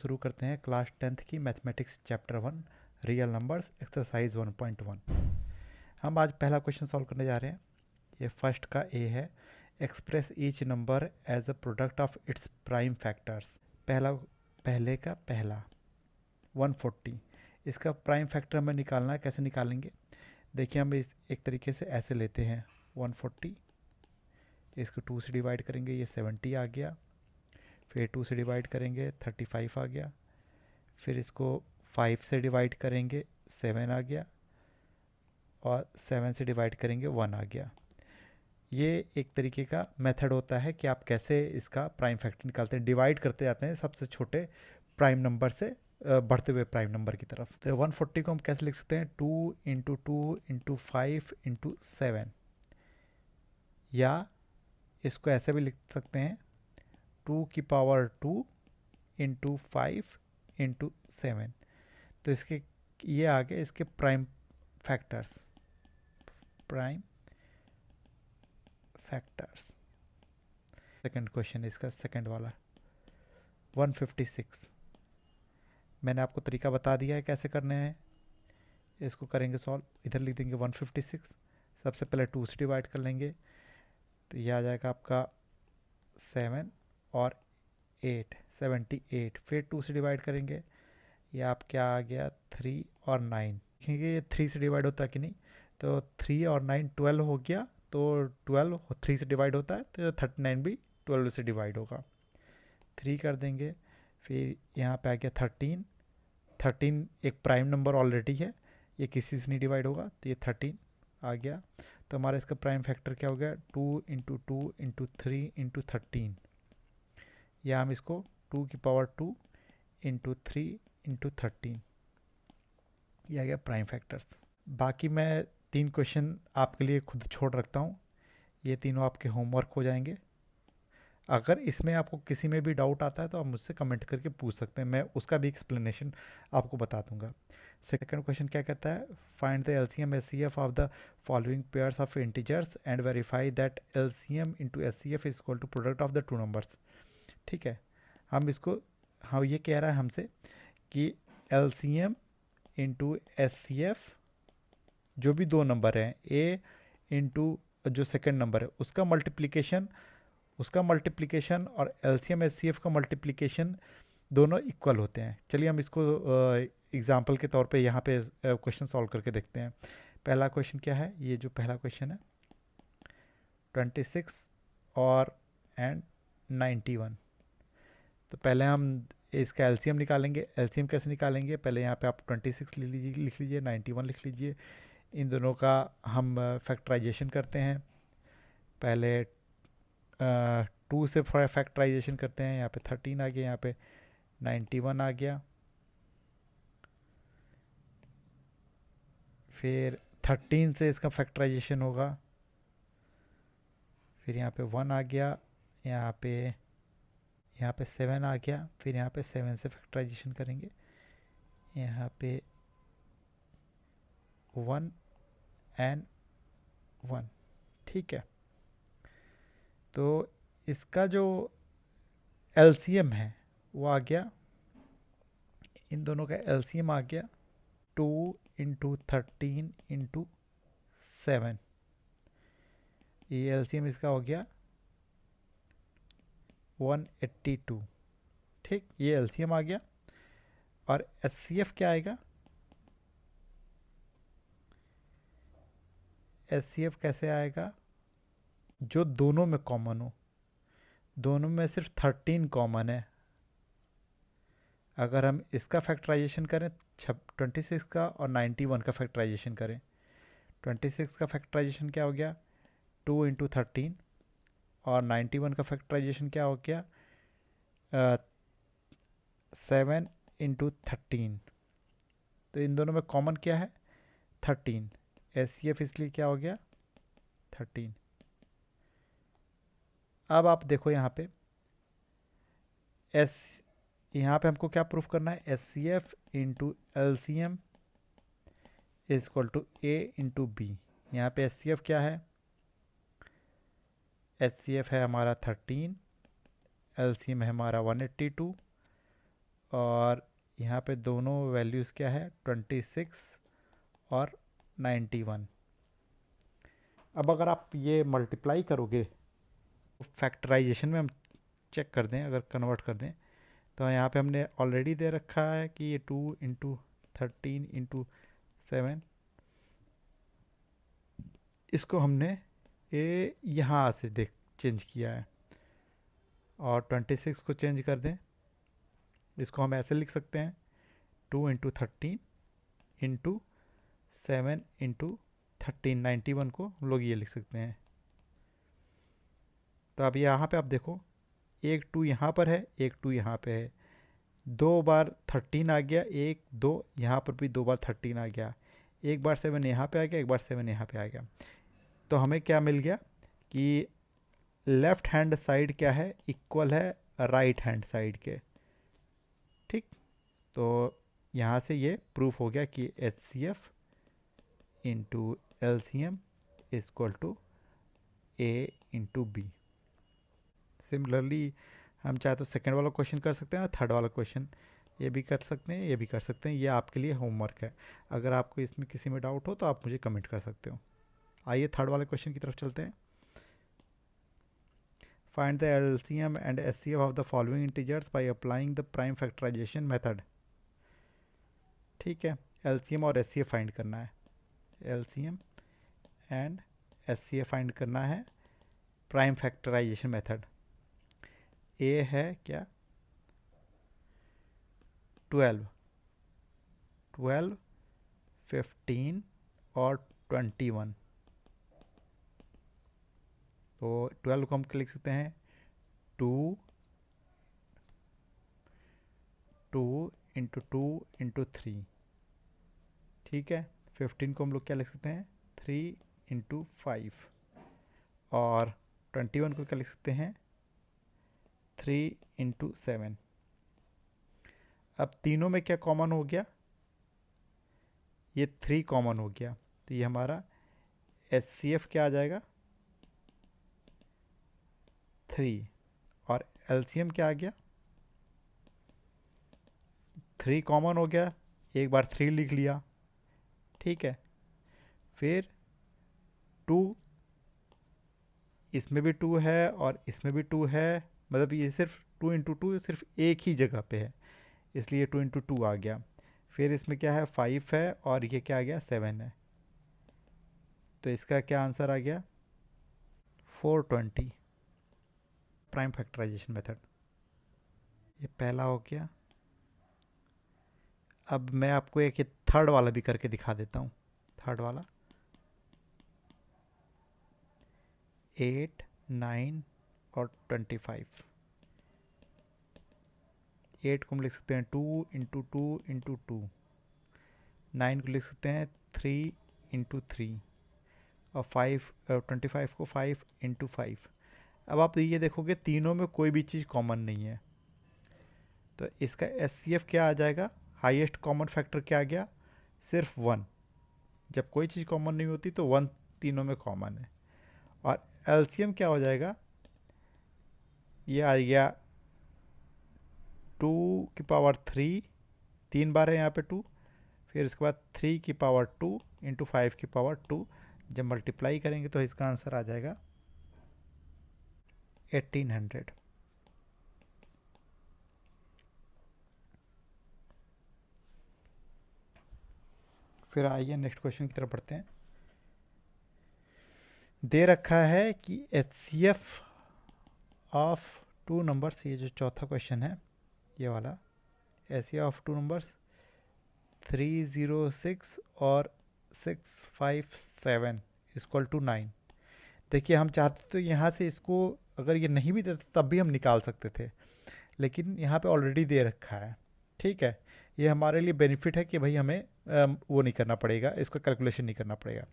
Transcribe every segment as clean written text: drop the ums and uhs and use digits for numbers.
शुरू करते हैं क्लास 10th की mathematics chapter 1 real numbers exercise 1.1। हम आज पहला क्वेश्चन सॉल्व करने जा रहे हैं। ये फर्स्ट का ए है, express each number as a product of its prime factors. पहले का पहला 140, इसका प्राइम फैक्टर हमें निकालना है। कैसे निकालेंगे देखिए, हम इस एक तरीके से ऐसे लेते हैं 140, इसको 2 से डिवाइड करेंगे, ये 70 आ गया। फिर 2 से डिवाइड करेंगे 35 आ गया। फिर इसको 5 से डिवाइड करेंगे 7 आ गया, और 7 से डिवाइड करेंगे 1 आ गया। ये एक तरीके का मेथड होता है कि आप कैसे इसका प्राइम फैक्टर निकालते हैं। डिवाइड करते जाते हैं सबसे छोटे प्राइम नंबर से बढ़ते हुए प्राइम नंबर की तरफ। तो 140 को हम कैसे लिख सकते हैं, 2 इंटू 2 इंटू 5 इंटू 7, या इसको ऐसे भी लिख सकते हैं 2 की पावर 2 इंटू 5 इंटू 7। तो इसके ये आ गए इसके प्राइम फैक्टर्स। सेकंड क्वेश्चन, इसका सेकंड वाला 156। मैंने आपको तरीका बता दिया है कैसे करने हैं। इसको करेंगे सॉल्व, इधर लिख देंगे 156। सबसे पहले 2 से डिवाइड कर लेंगे, तो ये आ जाएगा आपका 7 और 8, 78। फिर 2 से डिवाइड करेंगे, ये आप क्या आ गया 3 और 9। देखेंगे ये 3 से डिवाइड होता है कि नहीं, तो 3 और 9 12 हो गया। तो 12 3 से डिवाइड होता है, तो 39 भी 12 से डिवाइड होगा। 3 कर देंगे, फिर यहाँ पे आ गया 13। 13 एक प्राइम नंबर ऑलरेडी है, ये किसी से नहीं डिवाइड होगा, तो ये 13 आ गया। तो हमारा इसका प्राइम फैक्टर क्या हो गया, 2 इंटू 2 इंटू 3 इंटू 13, या हम इसको 2 की पावर 2 इंटू 3 इंटू 13, ये आ गया प्राइम फैक्टर्स। बाकी मैं 3 क्वेश्चन आपके लिए खुद छोड़ रखता हूँ, ये तीनों आपके होमवर्क हो जाएंगे। अगर इसमें आपको किसी में भी डाउट आता है तो आप मुझसे कमेंट करके पूछ सकते हैं, मैं उसका भी एक्सप्लेनेशन आपको बता दूंगा। सेकंड क्वेश्चन क्या कहता है, find the LCM HCF of the following pairs of integers and verify that LCM into HCF is equal to product of the two numbers. ठीक है, हम इसको, हाँ ये कह रहा है हमसे कि एलसीएम इंटू एचसीएफ, जो भी दो नंबर हैं ए इंटू जो सेकंड नंबर है उसका मल्टीप्लिकेशन और एलसीएम एचसीएफ का मल्टीप्लिकेशन दोनों इक्वल होते हैं। चलिए हम इसको एग्जांपल के तौर पे यहाँ पे क्वेश्चन सॉल्व करके देखते हैं। पहला क्वेश्चन क्या है, ये जो पहला क्वेश्चन है 26 और एंड 91। तो पहले हम इसका एलसीएम निकालेंगे। एलसीएम कैसे निकालेंगे, पहले यहाँ पे आप 26 लिख लीजिए, 91 लिख लीजिए। इन दोनों का हम फैक्टराइजेशन करते हैं। पहले 2 से फैक्टराइजेशन करते हैं, यहाँ पे 13 आ गया, यहाँ पे 91 आ गया। फिर 13 से इसका फैक्टराइजेशन होगा, फिर यहाँ पे 1 आ गया, यहाँ पे 7 आ गया। फिर यहाँ पे 7 से फैक्टराइजेशन करेंगे, यहाँ पे 1 एंड 1। ठीक है, तो इसका जो एलसीएम है वो आ गया, इन दोनों का एलसीएम आ गया 2 इंटू 13 इंटू 7। ये एलसीएम इसका हो गया 182। ठीक, ये एलसीएम आ गया। और एचसीएफ क्या आएगा, एचसीएफ कैसे आएगा, जो दोनों में कॉमन हो। दोनों में सिर्फ 13 कॉमन है। अगर हम इसका फैक्टराइजेशन करें 26 का और 91 का फैक्टराइजेशन करें, 26 का फैक्टराइजेशन क्या हो गया 2 इंटू 13, और 91 का फैक्टराइजेशन क्या हो गया 7 इंटू 13। तो इन दोनों में कॉमन क्या है 13। एचसीएफ इसलिए क्या हो गया 13। अब आप देखो यहाँ पे यहाँ पे हमको क्या प्रूफ करना है, H C F into L C M is equal to A into B. यहाँ पे एच सी एफ क्या है, एच सी एफ है हमारा 13, एल सी एम है हमारा 182, और यहाँ पे दोनों वैल्यूज़ क्या है, 26 और 91। अब अगर आप ये मल्टीप्लाई करोगे, फैक्टराइजेशन में हम चेक कर दें, अगर कन्वर्ट कर दें, तो यहाँ पे हमने ऑलरेडी दे रखा है कि ये 2 × 13 × 7, इसको हमने ये यहाँ से देख चेंज किया है, और 26 को चेंज कर दें, इसको हम ऐसे लिख सकते हैं 2 × 13 × 7 × 91 को हम लोग ये लिख सकते हैं। तो अब यहाँ पे आप देखो, एक 2 यहाँ पर है, एक 2 यहाँ पे है, 2 बार 13 आ गया, 1 2 यहाँ पर भी 2 बार 13 आ गया, एक बार 7 यहाँ पे आ गया, एक बार 7 यहाँ पे आ गया। तो हमें क्या मिल गया कि लेफ्ट हैंड साइड क्या है, इक्वल है राइट हैंड साइड के। ठीक, तो यहाँ से ये प्रूफ हो गया कि HCF into LCM is equal to A into B। Similarly हम चाहे तो सेकेंड वाला क्वेश्चन कर सकते हैं और थर्ड वाला क्वेश्चन ये भी कर सकते हैं, ये भी कर सकते हैं। ये आपके लिए होमवर्क है, अगर आपको इसमें किसी में डाउट हो तो आप मुझे कमेंट कर सकते हो। आइए थर्ड वाले क्वेश्चन की तरफ चलते हैं। Find the LCM and HCF of the following integers by applying the prime factorisation method. ठीक है, LCM और HCF फाइंड करना है, LCM एंड HCF फाइंड करना है प्राइम फैक्टराइजेशन मेथड। A है क्या, 12, 15 और 21। तो 12 को हम लिख सकते हैं 2 × 2 × 3। ठीक है, 15 को हम लोग क्या लिख सकते हैं 3 × 5, और 21 को क्या लिख सकते हैं 3 × 7। अब तीनों में क्या कॉमन हो गया, ये 3 कॉमन हो गया, तो ये हमारा HCF क्या आ जाएगा 3, और LCM क्या आ गया 3 कॉमन हो गया, एक बार 3 लिख लिया। ठीक है, फिर 2, इसमें भी 2 है और इसमें भी 2 है, मतलब ये सिर्फ 2 × 2 सिर्फ एक ही जगह पे है, इसलिए 2 × 2 आ गया। फिर इसमें क्या है 5 है, और ये क्या आ गया 7 है, तो इसका क्या आंसर आ गया 420, प्राइम फैक्टराइजेशन मेथड। ये पहला हो गया। अब मैं आपको एक थर्ड वाला भी करके दिखा देता हूँ। थर्ड वाला 8, 9 और 25। 8 को हम लिख सकते हैं 2 × 2 × 2, 9 को लिख सकते हैं 3 × 3, और 25 को 5 × 5। अब आप ये देखोगे तीनों में कोई भी चीज़ कॉमन नहीं है, तो इसका HCF क्या आ जाएगा, हाईएस्ट कॉमन फैक्टर क्या आ गया सिर्फ 1। जब कोई चीज़ कॉमन नहीं होती तो 1 तीनों में कॉमन है। और LCM क्या हो जाएगा, ये आ गया 2⁻3, 3 बार है यहाँ पे 2, फिर उसके बाद 3⁻2 × 5⁻2। जब मल्टीप्लाई करेंगे तो इसका आंसर आ जाएगा 1800। फिर आइए नेक्स्ट क्वेश्चन की तरफ बढ़ते हैं। दे रखा है कि HCF ऑफ 2 नंबर्स, ये जो चौथा क्वेश्चन है ये वाला, HCF ऑफ 2 नंबर्स 306 और 657 इक्वल टू 9। देखिए हम चाहते तो यहाँ से इसको अगर ये नहीं भी देता तब भी हम निकाल सकते थे, लेकिन यहाँ पे ऑलरेडी दे रखा है। ठीक है, ये हमारे लिए बेनिफिट है कि भाई हमें वो नहीं करना पड़ेगा, इसको कैलकुलेशन नहीं करना पड़ेगा।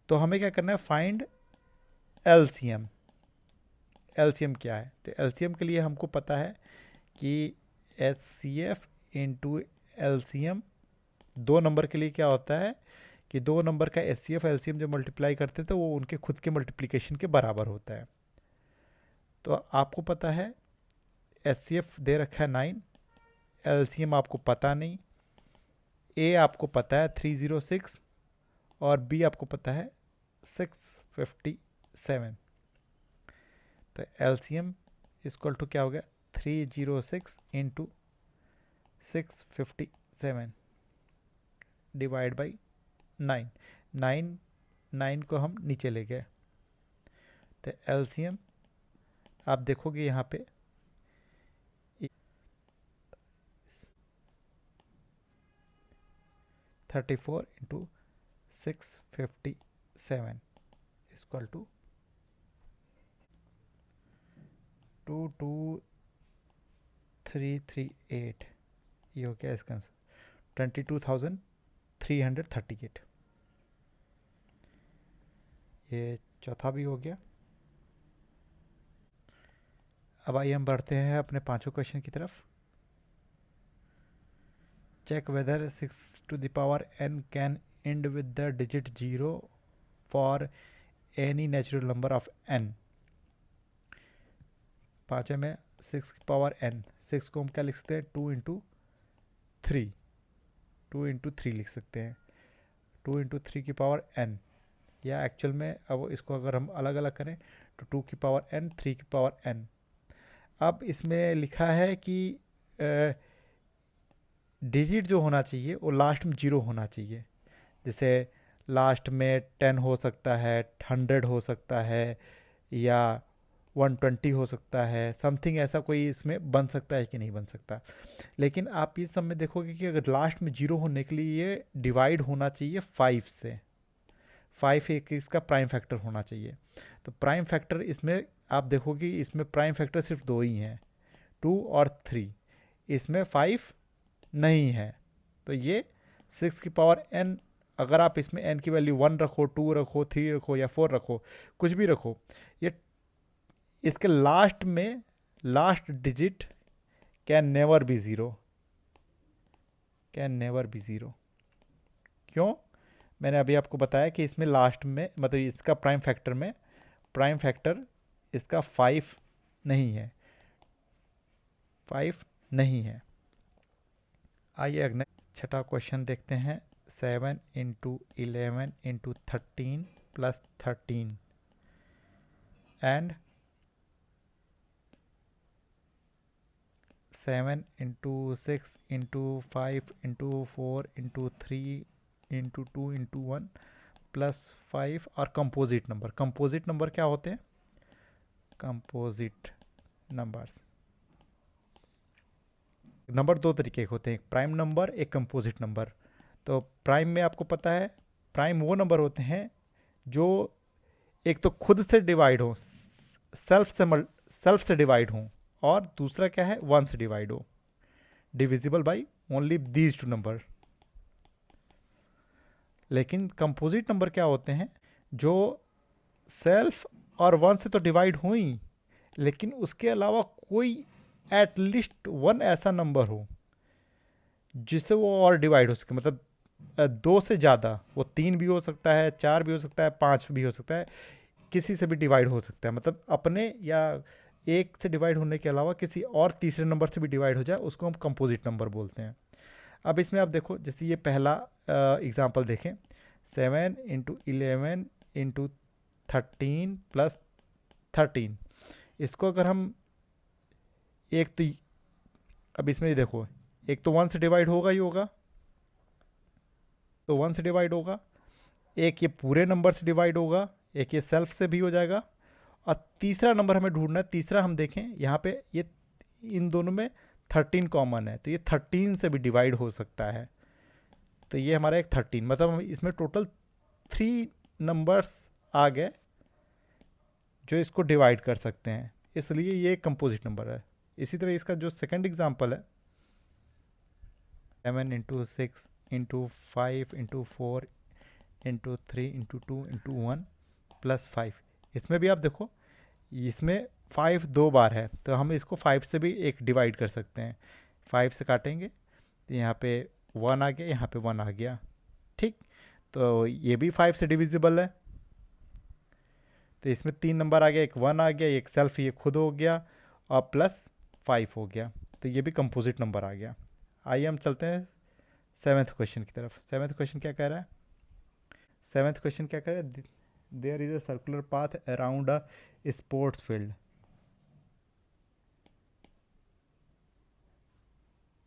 तो हमें क्या करना है, फाइंड LCM। LCM क्या है, तो LCM के लिए हमको पता है कि HCF इंटू LCM 2 नंबर के लिए क्या होता है कि 2 नंबर का HCF LCM जब मल्टीप्लाई करते हैं तो वो उनके खुद के मल्टीप्लिकेशन के बराबर होता है। तो आपको पता है HCF दे रखा है 9, एलसीएम आपको पता नहीं, ए आपको पता है 306 और बी आपको पता है 657। तो एलसीएम इक्वल टू क्या हो गया, 306 इंटू 657 डिवाइड बाई 9। 9 को हम नीचे ले गए, तो एलसीएम आप देखोगे यहाँ पे 34 इंटू 657 इक्वल टू 22338। ये हो गया इसका आंसर 22,338। ये चौथा भी हो गया। अब आइए हम बढ़ते हैं अपने पांचों क्वेश्चन की तरफ। Check whether 6 to the power n can end with the digit 0 for any natural number of n। पांचवें में 6 की पावर n, 6 को हम क्या लिख सकते हैं, 2 इंटू 3 लिख सकते हैं, 2 इंटू 3 की पावर n। या एक्चुअल में अब इसको अगर हम अलग अलग करें तो 2 की पावर n, 3 की पावर n। अब इसमें लिखा है कि डिजिट जो होना चाहिए वो लास्ट में 0 होना चाहिए। जैसे लास्ट में 10 हो सकता है, 100 हो सकता है, या 120 हो सकता है, समथिंग ऐसा कोई इसमें बन सकता है कि नहीं बन सकता। लेकिन आप इस सब में देखोगे कि अगर लास्ट में 0 होने के लिए ये डिवाइड होना चाहिए 5 से। 5 एक इसका प्राइम फैक्टर होना चाहिए। तो प्राइम फैक्टर इसमें आप देखोगे इसमें प्राइम फैक्टर सिर्फ 2 ही हैं, 2 और 3। इसमें 5 नहीं है। तो ये 6 की पावर n, अगर आप इसमें n की वैल्यू 1 रखो, 2 रखो, 3 रखो या 4 रखो, कुछ भी रखो, ये इसके लास्ट में last digit can never be zero, can never be zero. क्यों? मैंने अभी आपको बताया कि इसमें लास्ट में मतलब इसका प्राइम फैक्टर में प्राइम फैक्टर इसका 5 नहीं है, 5 नहीं है। आइए अगले छठा क्वेश्चन देखते हैं। 7 into 11 into 13 plus 13 and 7 into 6 into 5 into 4 into 3 into 2 into 1 plus 5 और कंपोजिट नंबर। कंपोजिट नंबर क्या होते हैं? कंपोजिट नंबर्स, नंबर दो तरीके के होते हैं, एक प्राइम नंबर, एक कंपोजिट नंबर। तो प्राइम में आपको पता है प्राइम वो नंबर होते हैं जो एक तो खुद से डिवाइड हो, सेल्फ से डिवाइड हो, और दूसरा क्या है, 1 से डिवाइड हो, divisible by only these two number. लेकिन कंपोजिट नंबर क्या होते हैं, जो सेल्फ और 1 से तो डिवाइड हो ही, लेकिन उसके अलावा कोई एटलीस्ट 1 ऐसा नंबर हो जिससे वो और डिवाइड हो सके। मतलब 2 से ज़्यादा, वो 3 भी हो सकता है, 4 भी हो सकता है, 5 भी हो सकता है, किसी से भी डिवाइड हो सकता है। मतलब अपने या एक से डिवाइड होने के अलावा किसी और तीसरे नंबर से भी डिवाइड हो जाए, उसको हम कंपोजिट नंबर बोलते हैं। अब इसमें आप देखो, जैसे ये पहला एग्जांपल देखें, 7 इंटू 11 इंटू 13 प्लस 13। इसको अगर हम एक तो अब इसमें ये देखो, एक तो 1 से डिवाइड होगा ही होगा, तो 1 से डिवाइड होगा, एक ये पूरे नंबर से डिवाइड होगा, एक ये सेल्फ से भी हो जाएगा, और तीसरा नंबर हमें ढूंढना है। तीसरा हम देखें यहाँ पे, ये इन दोनों में 13 कॉमन है, तो ये 13 से भी डिवाइड हो सकता है। तो ये हमारा एक 13, मतलब हम इसमें टोटल 3 नंबर्स आ गए जो इसको डिवाइड कर सकते हैं, इसलिए ये कंपोजिट नंबर है। इसी तरह इसका जो सेकंड एग्जांपल है, 7 into 6 into 5 into 4 into 3 into 2 into 1 plus 5। इसमें भी आप देखो, इसमें 5 2 बार है, तो हम इसको 5 से भी एक डिवाइड कर सकते हैं। 5 से काटेंगे तो यहाँ पे 1 आ गया, यहाँ पे 1 आ गया, ठीक। तो ये भी 5 से डिविजिबल है, तो इसमें 3 नंबर आ गया, एक 1 आ गया, एक सेल्फ ये खुद हो गया, और प्लस 5 हो गया, तो ये भी कंपोजिट नंबर आ गया। आइए हम चलते हैं सेवेंथ क्वेश्चन की तरफ। सेवेंथ क्वेश्चन क्या कह रहा है? सेवेंथ क्वेश्चन क्या कह रहा है? There is a circular path around a sports field,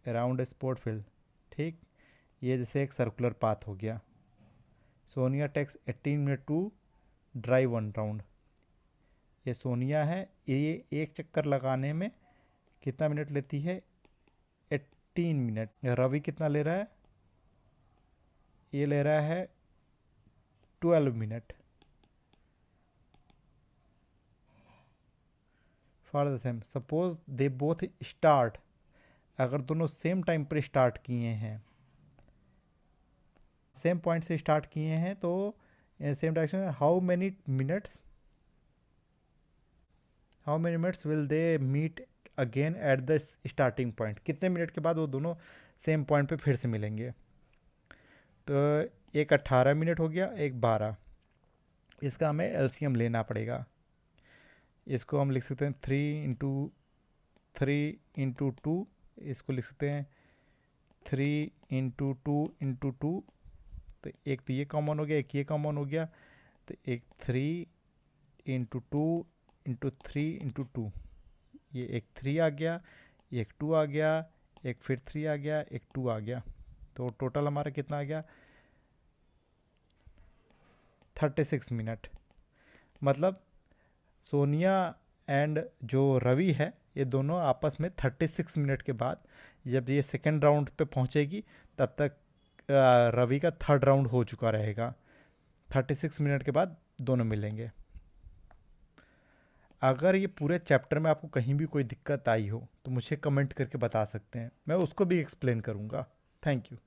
around sport field. ठीक, ये जैसे एक सर्कुलर पाथ हो गया। Sonia takes 18 minute to drive one round. ये सोनिया है, ये एक चक्कर लगाने में कितना मिनट लेती है? 18 मिनट। रवि कितना ले रहा है? ये ले रहा है 12 minute. For the same, suppose they both start, अगर दोनों सेम टाइम पर स्टार्ट किए हैं, सेम पॉइंट से स्टार्ट किए हैं, तो same direction, how many minutes will they meet again at the starting point? कितने मिनट के बाद वो दोनों सेम पॉइंट पे फिर से मिलेंगे? तो एक 18 मिनट हो गया, एक 12। इसका हमें एलसीएम लेना पड़ेगा। इसको हम लिख सकते हैं 3 इंटू 2। इसको लिख सकते हैं 3 इंटू 2 इंटू 2। तो एक तो ये कॉमन हो गया, एक ये कॉमन हो गया, तो एक 3 इंटू 2 इंटू 3 इंटू 2। ये एक 3 आ गया, एक 2 आ गया, एक फिर 3 आ गया, एक 2 आ गया। तो टोटल हमारा कितना आ गया? 36 मिनट। मतलब सोनिया एंड जो रवि है, ये दोनों आपस में 36 मिनट के बाद, जब ये सेकेंड राउंड पे पहुंचेगी, तब तक रवि का थर्ड राउंड हो चुका रहेगा। 36 मिनट के बाद दोनों मिलेंगे। अगर ये पूरे चैप्टर में आपको कहीं भी कोई दिक्कत आई हो तो मुझे कमेंट करके बता सकते हैं, मैं उसको भी एक्सप्लेन करूँगा। Thank you.